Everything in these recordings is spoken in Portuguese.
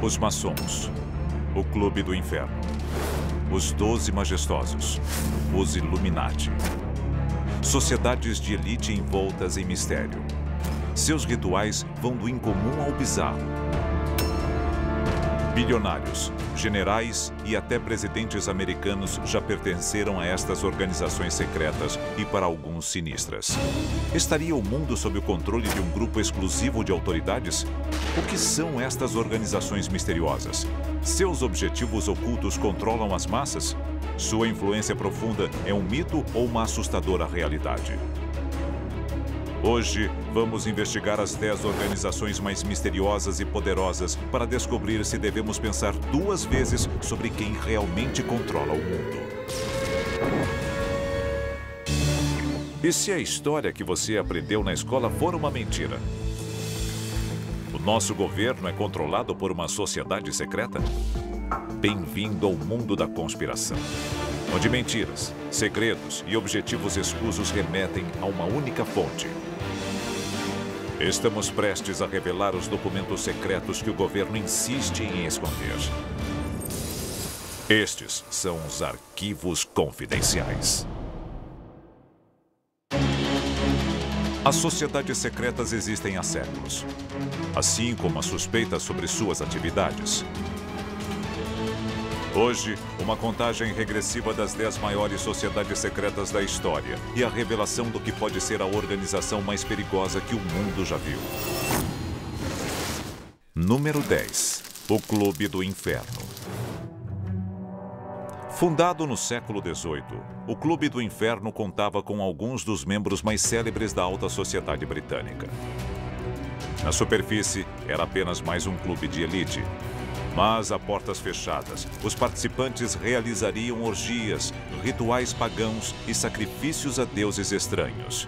Os maçons, o Clube do Inferno, os 12 Majestosos, os Illuminati. Sociedades de elite envoltas em mistério. Seus rituais vão do incomum ao bizarro. Bilionários, generais e até presidentes americanos já pertenceram a estas organizações secretas e, para alguns, sinistras. Estaria o mundo sob o controle de um grupo exclusivo de autoridades? O que são estas organizações misteriosas? Seus objetivos ocultos controlam as massas? Sua influência profunda é um mito ou uma assustadora realidade? Hoje, vamos investigar as 10 organizações mais misteriosas e poderosas para descobrir se devemos pensar 2 vezes sobre quem realmente controla o mundo. E se a história que você aprendeu na escola for uma mentira? O nosso governo é controlado por uma sociedade secreta? Bem-vindo ao mundo da conspiração, onde mentiras, segredos e objetivos escusos remetem a uma única fonte. Estamos prestes a revelar os documentos secretos que o governo insiste em esconder. Estes são os arquivos confidenciais. As sociedades secretas existem há séculos, assim como as suspeitas sobre suas atividades. Hoje, uma contagem regressiva das 10 maiores sociedades secretas da história e a revelação do que pode ser a organização mais perigosa que o mundo já viu. Número 10. O Clube do Inferno. Fundado no século XVIII, o Clube do Inferno contava com alguns dos membros mais célebres da alta sociedade britânica. Na superfície, era apenas mais um clube de elite. Mas, a portas fechadas, os participantes realizariam orgias, rituais pagãos e sacrifícios a deuses estranhos.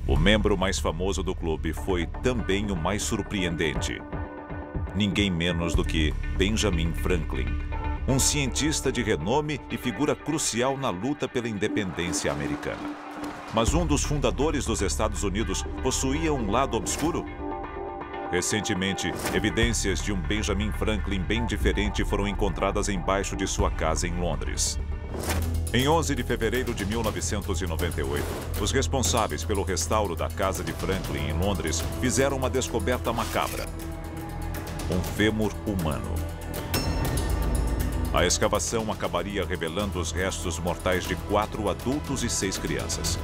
O membro mais famoso do clube foi também o mais surpreendente. Ninguém menos do que Benjamin Franklin, um cientista de renome e figura crucial na luta pela independência americana. Mas um dos fundadores dos Estados Unidos possuía um lado obscuro? Recentemente, evidências de um Benjamin Franklin bem diferente foram encontradas embaixo de sua casa em Londres. Em 11 de fevereiro de 1998, os responsáveis pelo restauro da casa de Franklin em Londres fizeram uma descoberta macabra: um fêmur humano. A escavação acabaria revelando os restos mortais de 4 adultos e 6 crianças.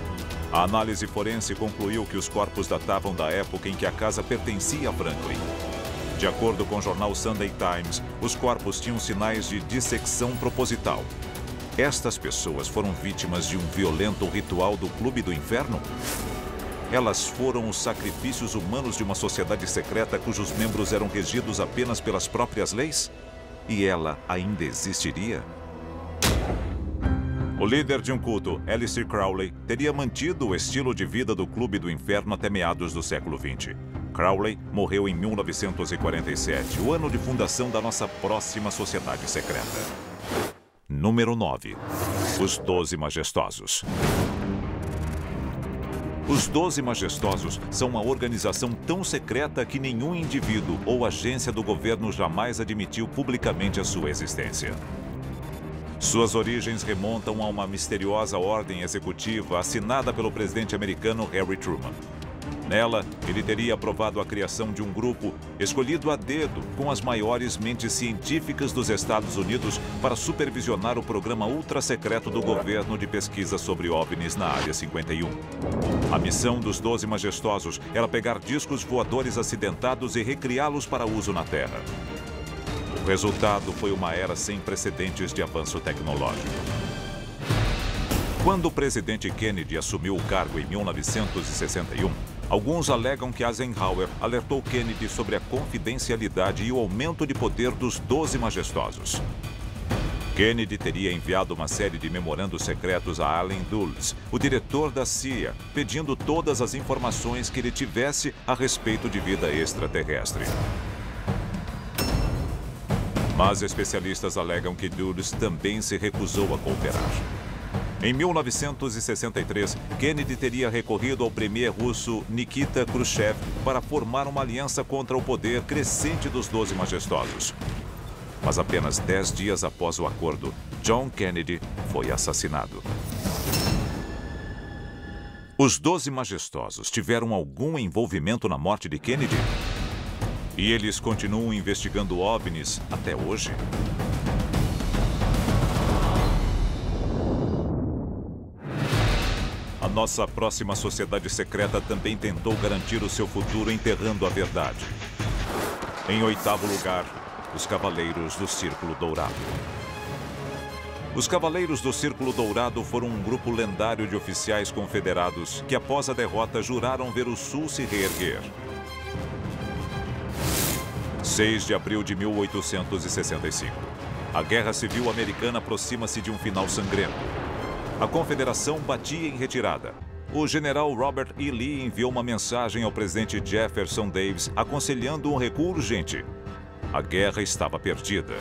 A análise forense concluiu que os corpos datavam da época em que a casa pertencia a Franklin. De acordo com o jornal Sunday Times, os corpos tinham sinais de dissecção proposital. Estas pessoas foram vítimas de um violento ritual do Clube do Inferno? Elas foram os sacrifícios humanos de uma sociedade secreta cujos membros eram regidos apenas pelas próprias leis? E ela ainda existiria? O líder de um culto, Aleister Crowley, teria mantido o estilo de vida do Clube do Inferno até meados do século XX. Crowley morreu em 1947, o ano de fundação da nossa próxima sociedade secreta. Número 9. Os 12 Majestosos. Os 12 Majestosos são uma organização tão secreta que nenhum indivíduo ou agência do governo jamais admitiu publicamente a sua existência. Suas origens remontam a uma misteriosa ordem executiva assinada pelo presidente americano Harry Truman. Nela, ele teria aprovado a criação de um grupo escolhido a dedo com as maiores mentes científicas dos Estados Unidos para supervisionar o programa ultra-secreto do governo de pesquisa sobre OVNIs na Área 51. A missão dos 12 Majestosos era pegar discos voadores acidentados e recriá-los para uso na Terra. O resultado foi uma era sem precedentes de avanço tecnológico. Quando o presidente Kennedy assumiu o cargo em 1961, alguns alegam que Eisenhower alertou Kennedy sobre a confidencialidade e o aumento de poder dos 12 Majestosos. Kennedy teria enviado uma série de memorandos secretos a Allen Dulles, o diretor da CIA, pedindo todas as informações que ele tivesse a respeito de vida extraterrestre. Mas especialistas alegam que Dulles também se recusou a cooperar. Em 1963, Kennedy teria recorrido ao premier russo Nikita Khrushchev para formar uma aliança contra o poder crescente dos 12 Majestosos. Mas apenas 10 dias após o acordo, John Kennedy foi assassinado. Os 12 Majestosos tiveram algum envolvimento na morte de Kennedy? E eles continuam investigando OVNIs até hoje? A nossa próxima sociedade secreta também tentou garantir o seu futuro enterrando a verdade. Em 8º lugar, os Cavaleiros do Círculo Dourado. Os Cavaleiros do Círculo Dourado foram um grupo lendário de oficiais confederados que, após a derrota, juraram ver o Sul se reerguer. 6 de abril de 1865. A Guerra Civil Americana aproxima-se de um final sangrento. A Confederação batia em retirada. O general Robert E. Lee enviou uma mensagem ao presidente Jefferson Davis aconselhando um recuo urgente. A guerra estava perdida.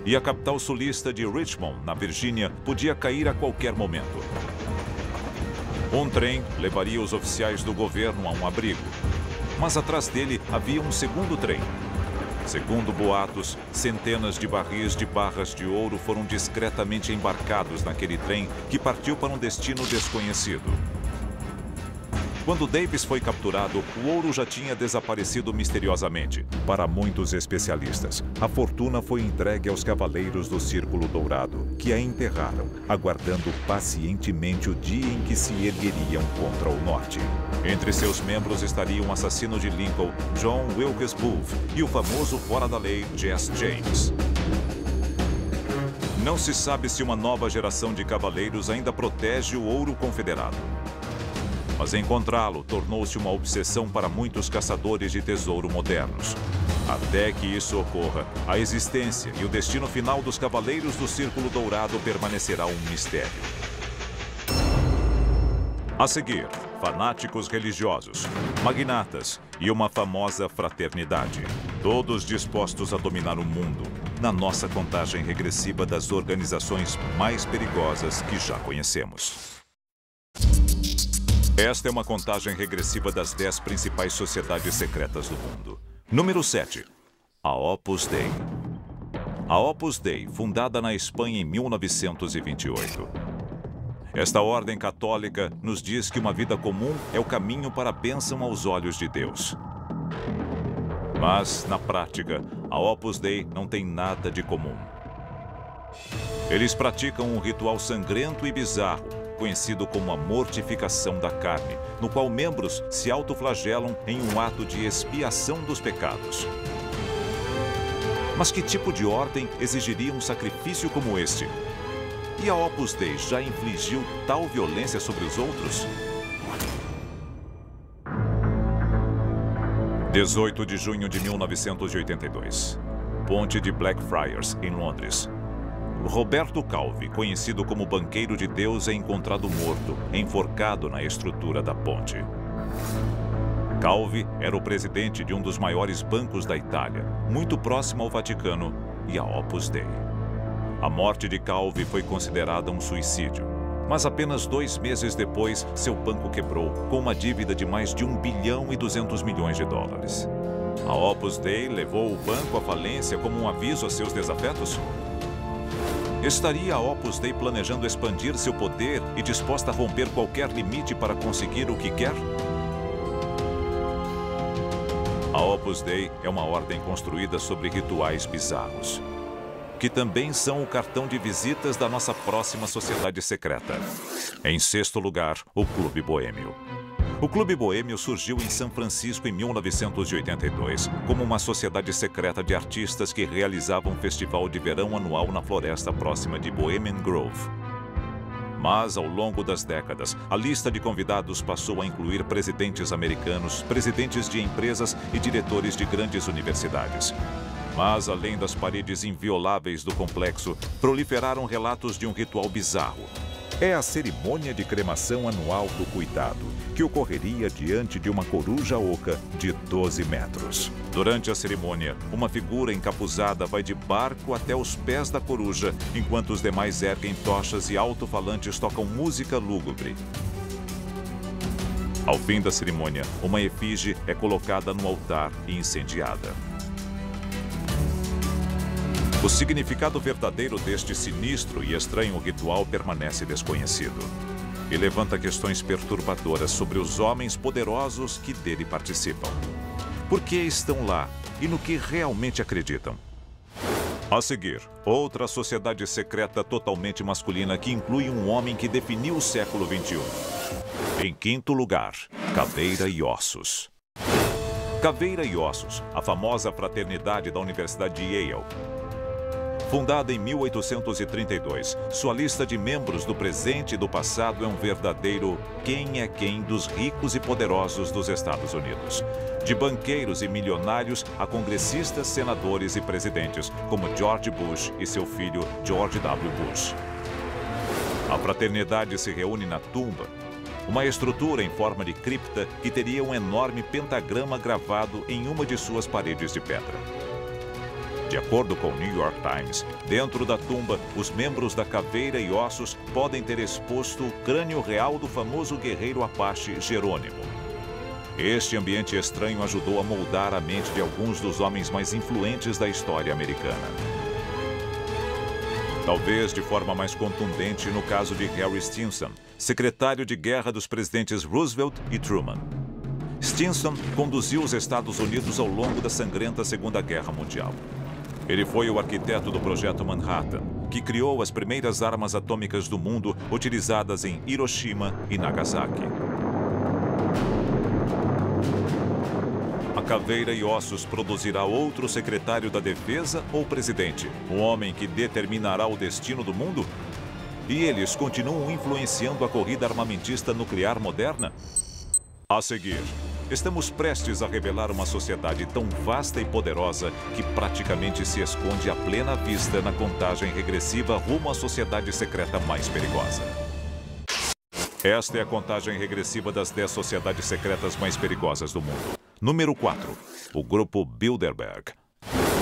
E a capital sulista de Richmond, na Virgínia, podia cair a qualquer momento. Um trem levaria os oficiais do governo a um abrigo. Mas atrás dele havia um segundo trem. Segundo boatos, centenas de barris de barras de ouro foram discretamente embarcados naquele trem que partiu para um destino desconhecido. Quando Davis foi capturado, o ouro já tinha desaparecido misteriosamente. Para muitos especialistas, a fortuna foi entregue aos Cavaleiros do Círculo Dourado, que a enterraram, aguardando pacientemente o dia em que se ergueriam contra o norte. Entre seus membros estariam o assassino de Lincoln, John Wilkes Booth, e o famoso fora-da-lei Jesse James. Não se sabe se uma nova geração de cavaleiros ainda protege o ouro confederado. Mas encontrá-lo tornou-se uma obsessão para muitos caçadores de tesouro modernos. Até que isso ocorra, a existência e o destino final dos Cavaleiros do Círculo Dourado permanecerá um mistério. A seguir, fanáticos religiosos, magnatas e uma famosa fraternidade. Todos dispostos a dominar o mundo, na nossa contagem regressiva das organizações mais perigosas que já conhecemos. Esta é uma contagem regressiva das 10 principais sociedades secretas do mundo. Número 7. A Opus Dei. A Opus Dei, fundada na Espanha em 1928. Esta ordem católica nos diz que uma vida comum é o caminho para a bênção aos olhos de Deus. Mas, na prática, a Opus Dei não tem nada de comum. Eles praticam um ritual sangrento e bizarro, conhecido como a mortificação da carne, no qual membros se autoflagelam em um ato de expiação dos pecados. Mas que tipo de ordem exigiria um sacrifício como este? E a Opus Dei já infligiu tal violência sobre os outros? 18 de junho de 1982. Ponte de Blackfriars, em Londres. Roberto Calvi, conhecido como Banqueiro de Deus, é encontrado morto, enforcado na estrutura da ponte. Calvi era o presidente de um dos maiores bancos da Itália, muito próximo ao Vaticano e à Opus Dei. A morte de Calvi foi considerada um suicídio, mas apenas 2 meses depois, seu banco quebrou, com uma dívida de mais de 1 bilhão e 200 milhões de dólares. A Opus Dei levou o banco à falência como um aviso a seus desafetos? Estaria a Opus Dei planejando expandir seu poder e disposta a romper qualquer limite para conseguir o que quer? A Opus Dei é uma ordem construída sobre rituais bizarros, que também são o cartão de visitas da nossa próxima sociedade secreta. Em 6º lugar, o Clube Boêmio. O Clube Boêmio surgiu em São Francisco em 1982, como uma sociedade secreta de artistas que realizavam um festival de verão anual na floresta próxima de Bohemian Grove. Mas, ao longo das décadas, a lista de convidados passou a incluir presidentes americanos, presidentes de empresas e diretores de grandes universidades. Mas, além das paredes invioláveis do complexo, proliferaram relatos de um ritual bizarro. É a cerimônia de cremação anual do cuidado, que ocorreria diante de uma coruja oca de 12 metros. Durante a cerimônia, uma figura encapuzada vai de barco até os pés da coruja, enquanto os demais erguem tochas e alto-falantes tocam música lúgubre. Ao fim da cerimônia, uma efígie é colocada no altar e incendiada. O significado verdadeiro deste sinistro e estranho ritual permanece desconhecido e levanta questões perturbadoras sobre os homens poderosos que dele participam. Por que estão lá e no que realmente acreditam? A seguir, outra sociedade secreta totalmente masculina que inclui um homem que definiu o século XXI. Em quinto lugar, Caveira e Ossos. Caveira e Ossos, a famosa fraternidade da Universidade de Yale. Fundada em 1832, sua lista de membros do presente e do passado é um verdadeiro quem é quem dos ricos e poderosos dos Estados Unidos. De banqueiros e milionários a congressistas, senadores e presidentes, como George Bush e seu filho George W. Bush. A fraternidade se reúne na tumba, uma estrutura em forma de cripta que teria um enorme pentagrama gravado em uma de suas paredes de pedra. De acordo com o New York Times, dentro da tumba, os membros da Caveira e Ossos podem ter exposto o crânio real do famoso guerreiro Apache Jerônimo. Este ambiente estranho ajudou a moldar a mente de alguns dos homens mais influentes da história americana. Talvez de forma mais contundente no caso de Harry Stinson, secretário de guerra dos presidentes Roosevelt e Truman. Stinson conduziu os Estados Unidos ao longo da sangrenta Segunda Guerra Mundial. Ele foi o arquiteto do Projeto Manhattan, que criou as primeiras armas atômicas do mundo utilizadas em Hiroshima e Nagasaki. A Caveira e Ossos produzirá outro secretário da Defesa ou presidente, um homem que determinará o destino do mundo? E eles continuam influenciando a corrida armamentista nuclear moderna? A seguir, estamos prestes a revelar uma sociedade tão vasta e poderosa que praticamente se esconde à plena vista na contagem regressiva rumo à sociedade secreta mais perigosa. Esta é a contagem regressiva das 10 sociedades secretas mais perigosas do mundo. Número 4. O Grupo Bilderberg.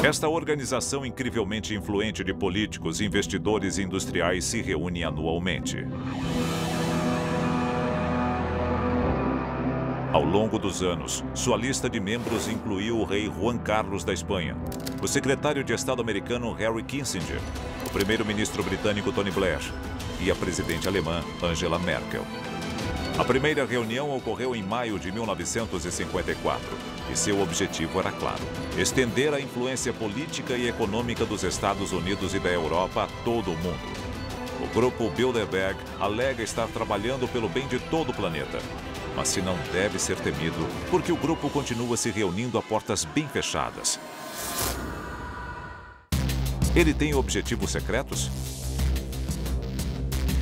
Esta organização incrivelmente influente de políticos, investidores e industriais se reúne anualmente. Ao longo dos anos, sua lista de membros incluiu o rei Juan Carlos da Espanha, o secretário de Estado americano Henry Kissinger, o primeiro-ministro britânico Tony Blair e a presidente alemã Angela Merkel. A primeira reunião ocorreu em maio de 1954 e seu objetivo era claro: estender a influência política e econômica dos Estados Unidos e da Europa a todo o mundo. O grupo Bilderberg alega estar trabalhando pelo bem de todo o planeta, mas se não deve ser temido, porque o grupo continua se reunindo a portas bem fechadas. Ele tem objetivos secretos?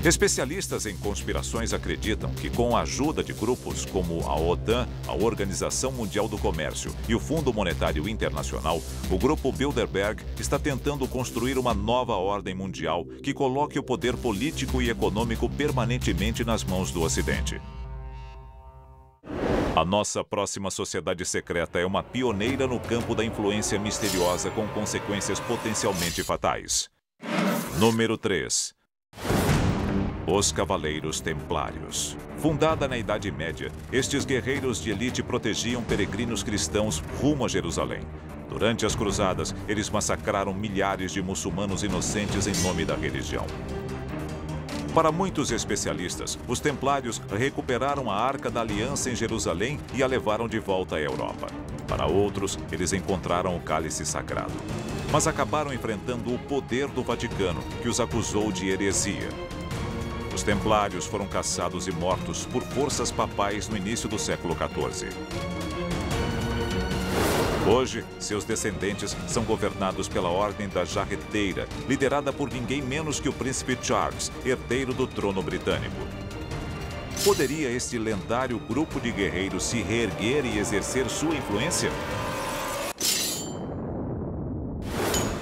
Especialistas em conspirações acreditam que, com a ajuda de grupos como a OTAN, a Organização Mundial do Comércio e o Fundo Monetário Internacional, o grupo Bilderberg está tentando construir uma nova ordem mundial que coloque o poder político e econômico permanentemente nas mãos do Ocidente. A nossa próxima sociedade secreta é uma pioneira no campo da influência misteriosa com consequências potencialmente fatais. Número 3. Os Cavaleiros Templários. Fundada na Idade Média, estes guerreiros de elite protegiam peregrinos cristãos rumo a Jerusalém. Durante as cruzadas, eles massacraram milhares de muçulmanos inocentes em nome da religião. Para muitos especialistas, os templários recuperaram a Arca da Aliança em Jerusalém e a levaram de volta à Europa. Para outros, eles encontraram o cálice sagrado, mas acabaram enfrentando o poder do Vaticano, que os acusou de heresia. Os templários foram caçados e mortos por forças papais no início do século XIV. Hoje, seus descendentes são governados pela Ordem da Jarreteira, liderada por ninguém menos que o príncipe Charles, herdeiro do trono britânico. Poderia este lendário grupo de guerreiros se reerguer e exercer sua influência?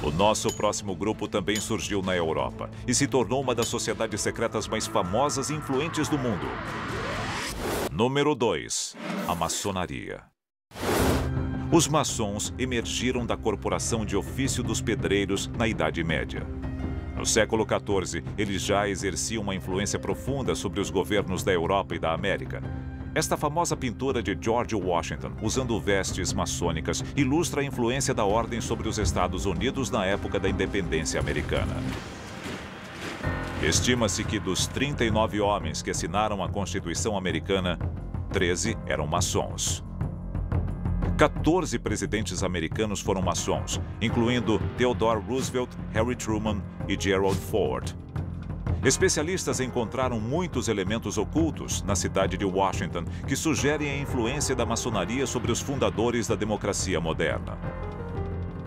O nosso próximo grupo também surgiu na Europa e se tornou uma das sociedades secretas mais famosas e influentes do mundo. Número 2. A maçonaria. Os maçons emergiram da corporação de ofício dos pedreiros na Idade Média. No século XIV, eles já exerciam uma influência profunda sobre os governos da Europa e da América. Esta famosa pintura de George Washington, usando vestes maçônicas, ilustra a influência da ordem sobre os Estados Unidos na época da independência americana. Estima-se que dos 39 homens que assinaram a Constituição Americana, 13 eram maçons. 14 presidentes americanos foram maçons, incluindo Theodore Roosevelt, Harry Truman e Gerald Ford. Especialistas encontraram muitos elementos ocultos na cidade de Washington que sugerem a influência da maçonaria sobre os fundadores da democracia moderna.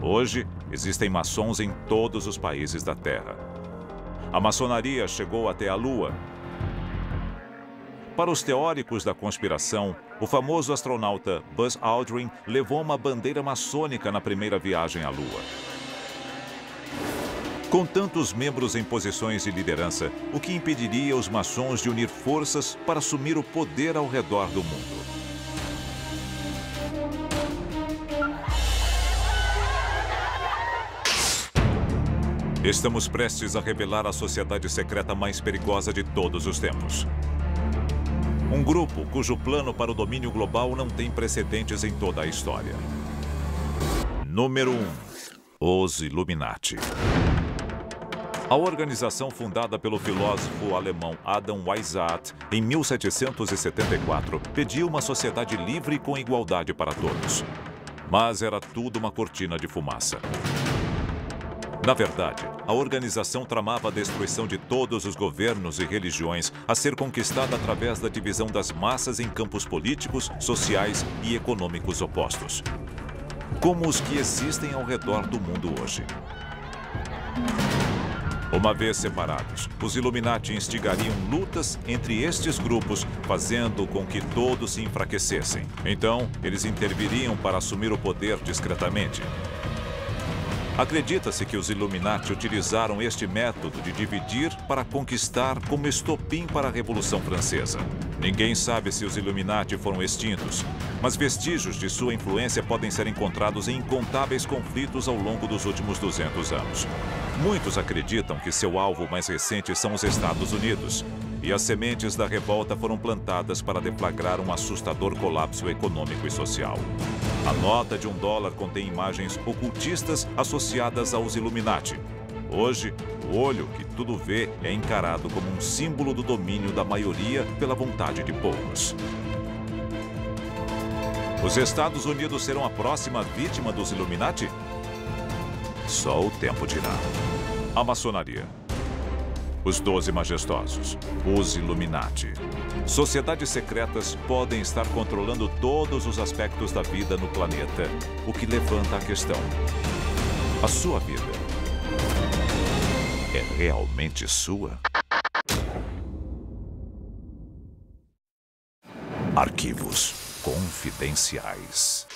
Hoje, existem maçons em todos os países da Terra. A maçonaria chegou até a Lua. Para os teóricos da conspiração, o famoso astronauta Buzz Aldrin levou uma bandeira maçônica na primeira viagem à Lua. Com tantos membros em posições de liderança, o que impediria os maçons de unir forças para assumir o poder ao redor do mundo? Estamos prestes a revelar a sociedade secreta mais perigosa de todos os tempos. Um grupo cujo plano para o domínio global não tem precedentes em toda a história. Número 1. Os Illuminati. A organização fundada pelo filósofo alemão Adam Weishaupt em 1774 pedia uma sociedade livre com igualdade para todos. Mas era tudo uma cortina de fumaça. Na verdade, a organização tramava a destruição de todos os governos e religiões a ser conquistada através da divisão das massas em campos políticos, sociais e econômicos opostos, como os que existem ao redor do mundo hoje. Uma vez separados, os Illuminati instigariam lutas entre estes grupos, fazendo com que todos se enfraquecessem. Então, eles interviriam para assumir o poder discretamente. Acredita-se que os Illuminati utilizaram este método de dividir para conquistar como estopim para a Revolução Francesa. Ninguém sabe se os Illuminati foram extintos, mas vestígios de sua influência podem ser encontrados em incontáveis conflitos ao longo dos últimos 200 anos. Muitos acreditam que seu alvo mais recente são os Estados Unidos, e as sementes da revolta foram plantadas para deflagrar um assustador colapso econômico e social. A nota de $1 contém imagens ocultistas associadas aos Illuminati. Hoje, o olho que tudo vê é encarado como um símbolo do domínio da maioria pela vontade de poucos. Os Estados Unidos serão a próxima vítima dos Illuminati? Só o tempo dirá. A maçonaria. Os 12 majestosos, os Illuminati. Sociedades secretas podem estar controlando todos os aspectos da vida no planeta, o que levanta a questão: a sua vida é realmente sua? Arquivos confidenciais.